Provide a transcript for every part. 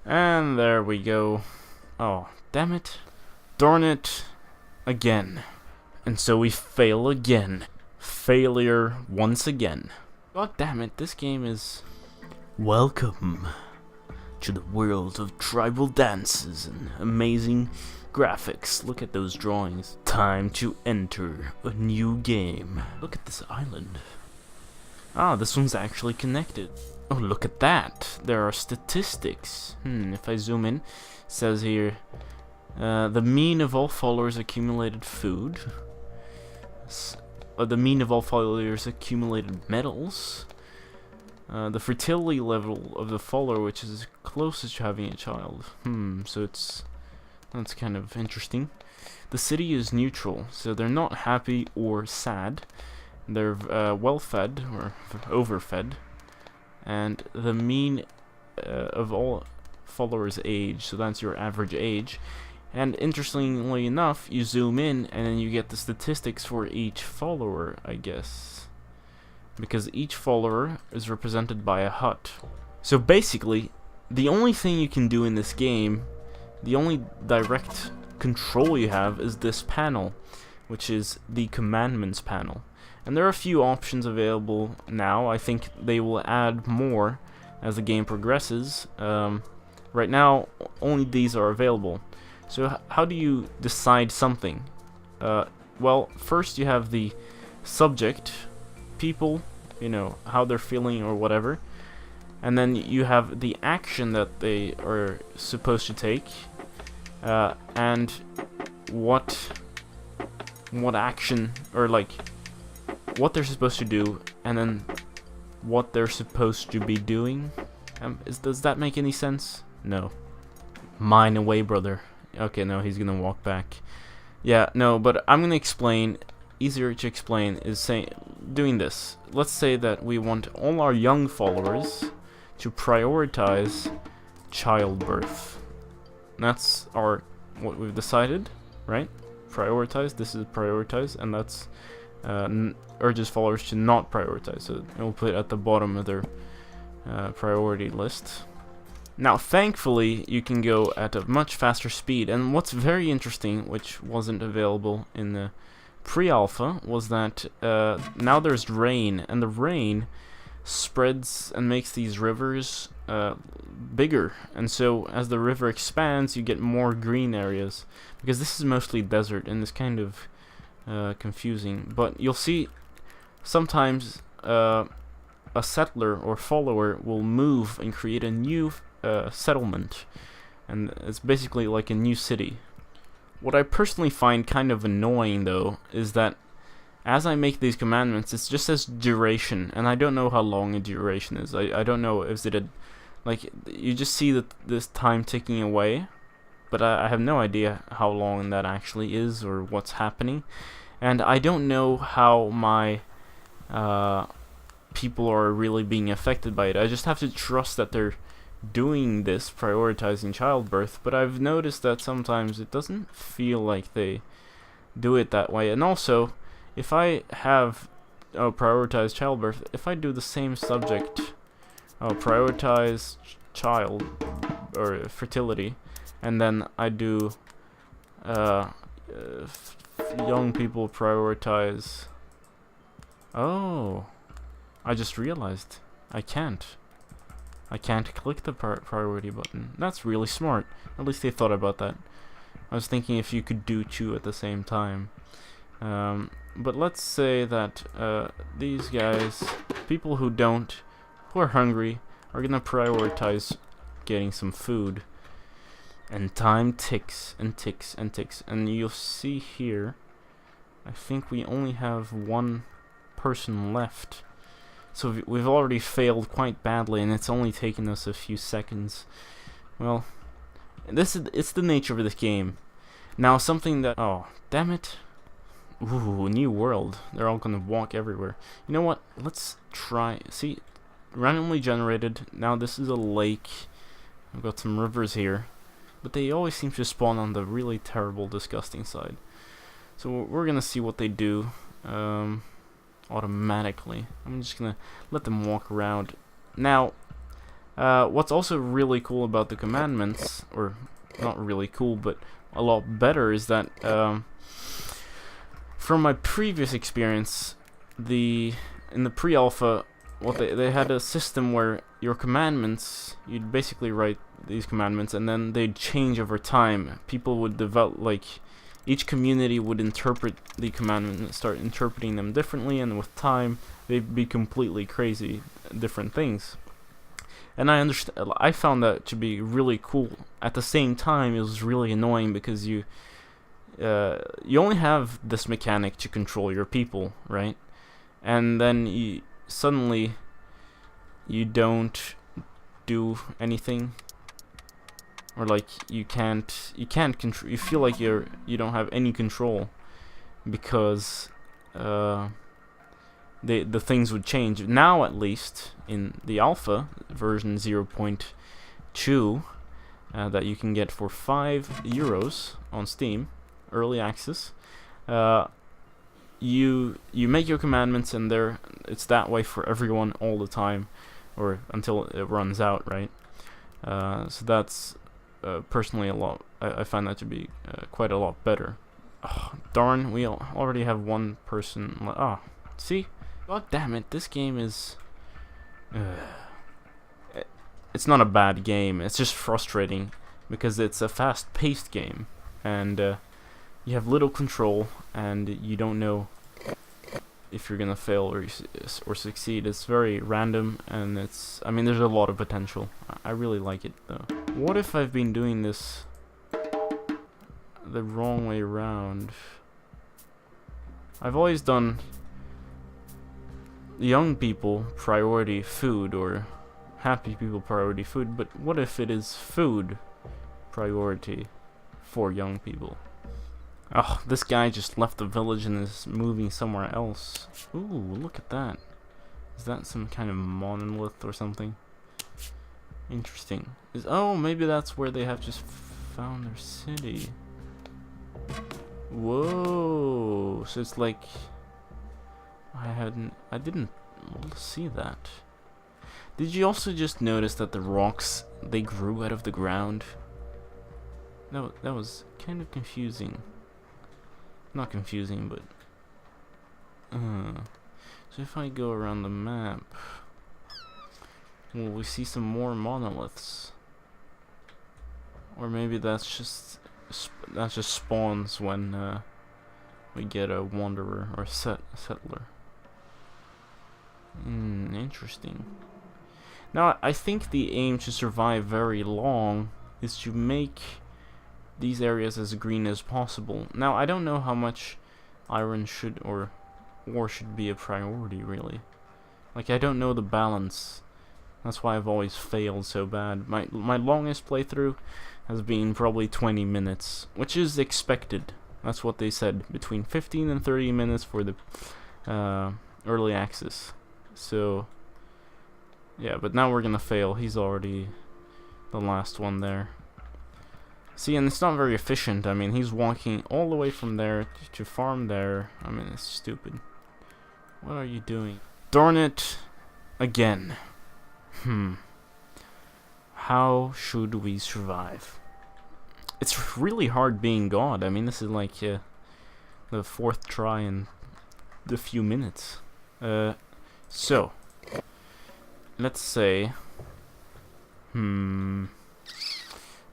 And there we go. Oh, damn it. Darn it. Again. And so we fail again. Failure once again. God damn it, this game is... Welcome to the world of tribal dances and amazing graphics. Look at those drawings. Time to enter a new game. Look at this island. Ah, this one's actually connected. Oh, look at that. There are statistics. If I zoom in, it says here, the mean of all followers accumulated food. The mean of all followers accumulated medals. The fertility level of the follower, which is closest to having a child. So that's kind of interesting. The city is neutral, so they're not happy or sad. They're well-fed or overfed. And the mean of all followers' age, so that's your average age. And interestingly enough, you zoom in and then you get the statistics for each follower, I guess. Because each follower is represented by a hut. So basically, the only thing you can do in this game, the only direct control you have is this panel, which is the commandments panel. And there are a few options available now. I think they will add more as the game progresses. Right now, only these are available. So how do you decide something? Well, first you have the subject, people, you know, how they're feeling or whatever. And then you have the action that they are supposed to take. And what action, or like what they're supposed to do, and then what they're supposed to be doing. Does that make any sense? No. Mine away, brother. Okay, no, he's gonna walk back. Yeah, no, but I'm gonna explain. Easier to explain is doing this. Let's say that we want all our young followers to prioritize childbirth. That's what we've decided, right? Prioritize. This is prioritize, and that's urges followers to not prioritize. So we'll put it at the bottom of their priority list. Now, thankfully, you can go at a much faster speed, and what's very interesting, which wasn't available in the pre-alpha, was that now there's rain, and the rain spreads and makes these rivers bigger, and so as the river expands, you get more green areas, because this is mostly desert, and it's kind of confusing, but you'll see sometimes a settler or follower will move and create a new settlement, and it's basically like a new city. What I personally find kind of annoying, though, is that as I make these commandments, it just says duration, and I don't know how long a duration is. I don't know, is it like, you just see that this time ticking away, but I have no idea how long that actually is or what's happening, and I don't know how my people are really being affected by it. I just have to trust that they're doing this, prioritizing childbirth, but I've noticed that sometimes it doesn't feel like they do it that way. And also, if I have prioritize childbirth, if I do the same subject, prioritize child or fertility, and then I do young people prioritize. Oh, I just realized I can't click the priority button. That's really smart. At least they thought about that. I was thinking if you could do two at the same time. But let's say that these guys, people who are hungry, are gonna prioritize getting some food. And time ticks and ticks and ticks. And you'll see here, I think we only have one person left. So we've already failed quite badly, and it's only taken us a few seconds. Well, it's the nature of this game. Now, something that... Oh, damn it. Ooh, new world. They're all gonna walk everywhere. You know what? Let's try... See, randomly generated. Now this is a lake. I've got some rivers here. But they always seem to spawn on the really terrible, disgusting side. So we're gonna see what they do. Automatically. I'm just gonna let them walk around. Now, What's also really cool about the commandments, or not really cool, but a lot better, is that from my previous experience, in the pre-alpha, they had a system where your commandments, you'd basically write these commandments, and then they'd change over time. People would develop, like, each community would interpret the commandment and start interpreting them differently, and with time, they'd be completely crazy, different things. And I found that to be really cool. At the same time, it was really annoying because you only have this mechanic to control your people, right? And then suddenly you don't do anything, or like you can't control. You feel like you don't have any control because the things would change. Now, at least in the alpha version 0.2, that you can get for €5 on Steam, early access. You make your commandments, and it's that way for everyone all the time, or until it runs out, right? So that's personally a lot. I find that to be quite a lot better. Oh, darn, we already have one person. See, god damn it! This game is. It's not a bad game. It's just frustrating because it's a fast-paced game, and you have little control, and you don't know if you're gonna fail or succeed. It's very random, and there's a lot of potential. I really like it though. What if I've been doing this the wrong way around? I've always done young people priority food, or happy people priority food, but what if it is food priority for young people? Oh, this guy just left the village and is moving somewhere else. Ooh, look at that. Is that some kind of monolith or something? Interesting. Oh, maybe that's where they have just found their city. Whoa. So it's like I didn't see that. Did you also just notice that the rocks, they grew out of the ground? No, that was kind of confusing. Not confusing, but so if I go around the map, will we see some more monoliths? Or maybe that just spawns when we get a wanderer or settler. Interesting. Now, I think the aim to survive very long is to make these areas as green as possible. Now, I don't know how much iron or ore should be a priority, really. Like, I don't know the balance. That's why I've always failed so bad. My longest playthrough has been probably 20 minutes, which is expected. That's what they said, between 15 and 30 minutes for the early access. So, yeah, but now we're gonna fail. He's already the last one there. See, and it's not very efficient. I mean, he's walking all the way from there to farm there. I mean, it's stupid. What are you doing? Darn it. Again. How should we survive? It's really hard being God. I mean, this is like the fourth try in a few minutes. So, let's say...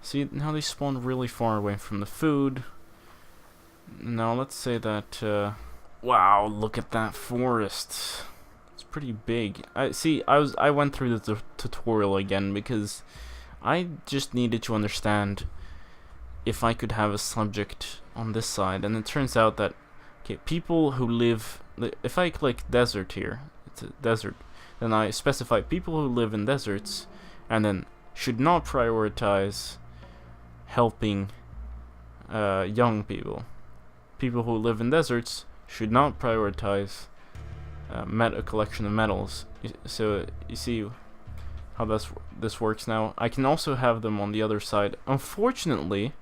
See, now they spawn really far away from the food. Now let's say that, wow, look at that forest. It's pretty big. I went through the tutorial again because I just needed to understand if I could have a subject on this side, and it turns out that, okay, people who live, if I click desert here, it's a desert, then I specify people who live in deserts, and then should not prioritize helping young people. People who live in deserts should not prioritize a collection of metals. So you see how this works now. I can also have them on the other side. Unfortunately,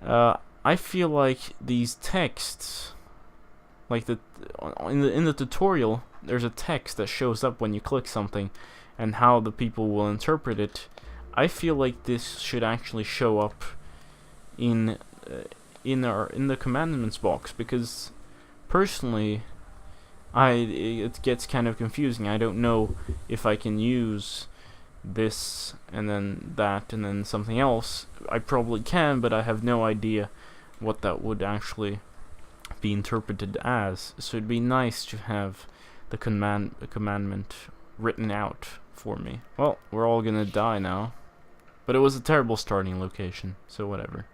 I feel like these texts, like in the tutorial, there's a text that shows up when you click something, and how the people will interpret it, I feel like this should actually show up in the commandments box, because personally it gets kind of confusing. I don't know if I can use this and then that and then something else. I probably can, but I have no idea what that would actually be interpreted as. So it'd be nice to have the commandment written out for me. Well, we're all gonna die now, but it was a terrible starting location, so whatever.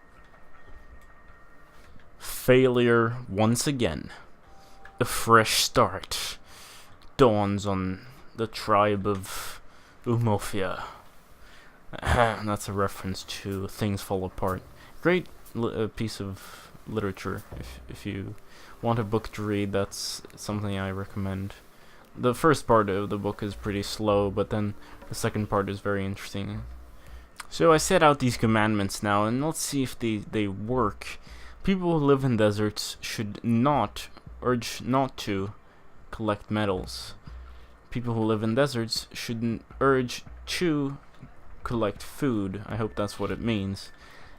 Failure once again. A fresh start dawns on the tribe of Umofia. That's a reference to Things Fall Apart. Great piece of literature. If you want a book to read, that's something I recommend. The first part of the book is pretty slow, but then the second part is very interesting. So I set out these commandments now, and let's see if they work. People who live in deserts should not to collect metals. People who live in deserts shouldn't urge to collect food. I hope that's what it means.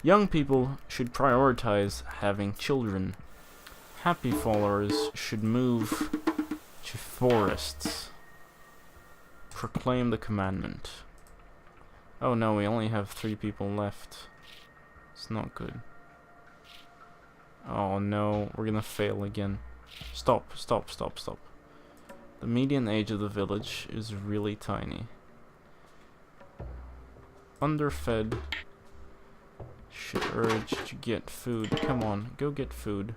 Young people should prioritize having children. Happy followers should move to forests. Proclaim the commandment. Oh no, we only have 3 people left. It's not good. Oh no, we're gonna fail again. Stop. The median age of the village is really tiny. Underfed should urge to get food. Come on, go get food.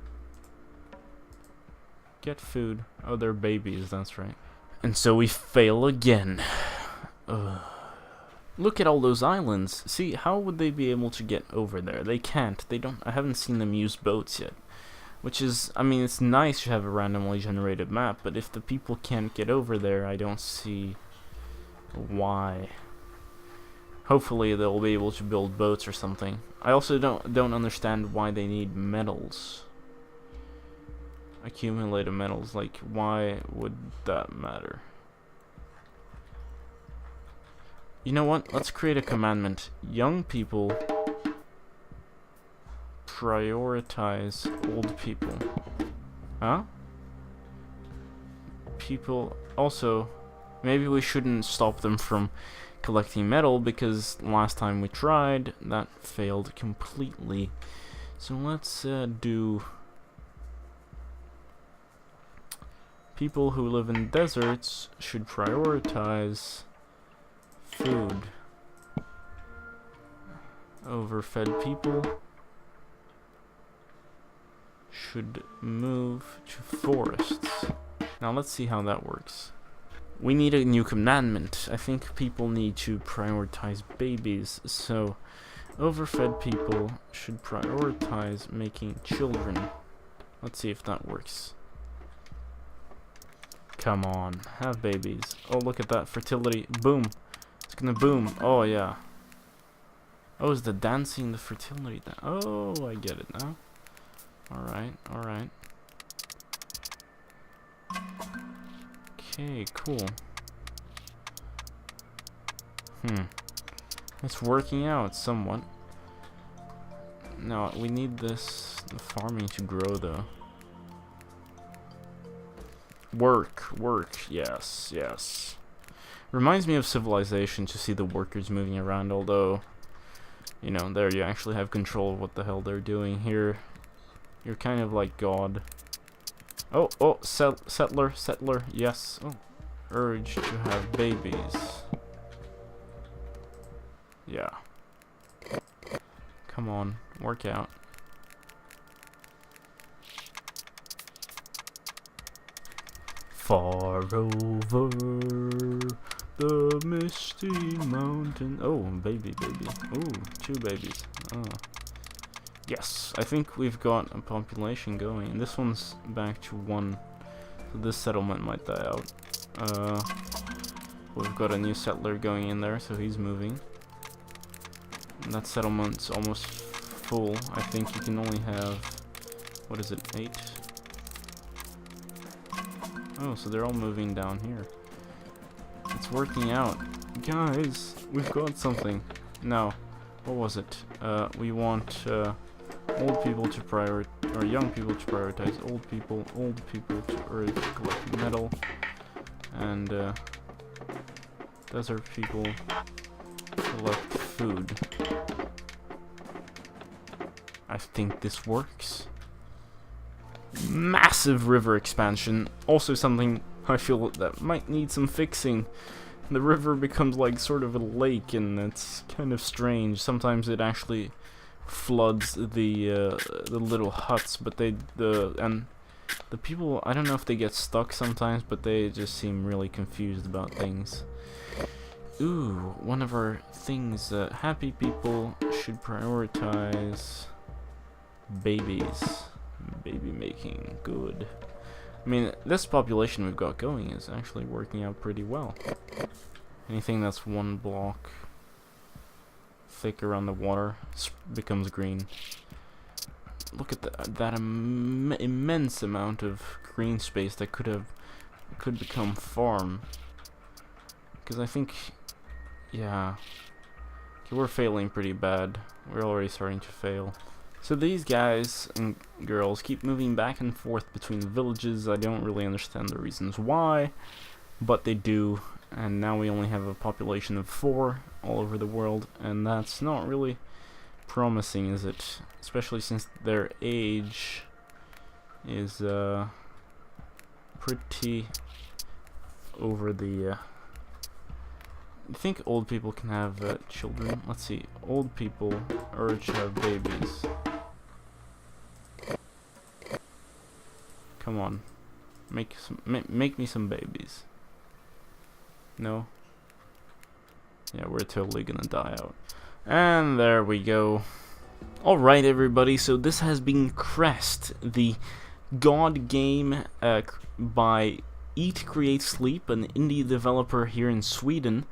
Get food. Oh, they're babies, that's right. And so we fail again. Ugh. Look at all those islands. See, how would they be able to get over there? They can't. They don't. I haven't seen them use boats yet. Which is, I mean, it's nice to have a randomly generated map, but if the people can't get over there, I don't see why. Hopefully they'll be able to build boats or something. I also don't understand why they need metals. Accumulated metals, like, why would that matter? You know what? Let's create a commandment. Young people prioritize old people. Huh? People also, maybe we shouldn't stop them from collecting metal, because last time we tried that failed completely. So let's do people who live in deserts should prioritize food. Overfed people should move to forests. Now let's see how that works. We need a new commandment. I think people need to prioritize babies, so overfed people should prioritize making children. Let's see if that works. Come on, have babies. Oh, look at that fertility. Boom. It's gonna boom. Oh, yeah. Oh, is the dancing the fertility? Oh, I get it now. Alright. Okay, cool. It's working out somewhat. Now, we need the farming to grow, though. Work, yes. Reminds me of Civilization to see the workers moving around, although, you know, there you actually have control of what the hell they're doing. Here, you're kind of like God. Oh, settler, yes. Oh, urge to have babies. Yeah. Come on, work out. Far over the misty mountain. Oh, baby. Ooh, 2 babies. Oh. Yes, I think we've got a population going. This one's back to 1. So this settlement might die out. We've got a new settler going in there, so he's moving. And that settlement's almost full. I think you can only have, what is it, 8? Oh, so they're all moving down here. It's working out. Guys, we've got something. No. What was it? We want old people to or young people to prioritize old people to earth collect metal, and desert people collect food. I think this works. Massive river expansion. Also something I feel that might need some fixing. The river becomes like sort of a lake, and it's kind of strange. Sometimes it actually floods the little huts, but the people, I don't know if they get stuck sometimes, but they just seem really confused about things. Ooh, one of our things, happy people should prioritize babies. Baby making, good. I mean, this population we've got going is actually working out pretty well. Anything that's 1 block thick around the water becomes green. Look at that immense amount of green space that could become farm. Because I think, yeah, we're failing pretty bad. We're already starting to fail. So these guys and girls keep moving back and forth between the villages. I don't really understand the reasons why, but they do. And now we only have a population of 4 all over the world, and that's not really promising, is it? Especially since their age is pretty over the... I think old people can have children. Let's see. Old people urge to have babies. Come on, make me some babies. No. Yeah, we're totally gonna die out. And there we go. Alright, everybody, so this has been Crest, the god game by Eat, Create, Sleep, an indie developer here in Sweden.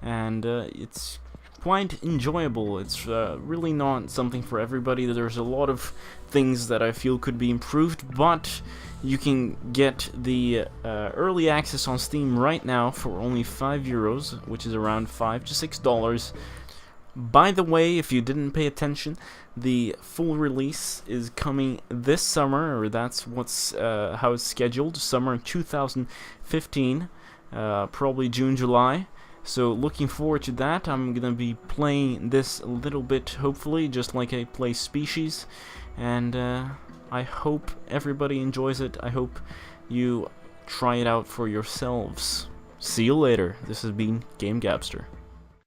And it's quite enjoyable. It's really not something for everybody. There's a lot of things that I feel could be improved, but you can get the early access on Steam right now for only €5, which is around $5 to $6. By the way, if you didn't pay attention, the full release is coming this summer, or that's what's how it's scheduled, summer 2015, probably June, July. So looking forward to that. I'm gonna be playing this a little bit, hopefully, just like I play Species, and I hope everybody enjoys it. I hope you try it out for yourselves. See you later. This has been Game Gabster.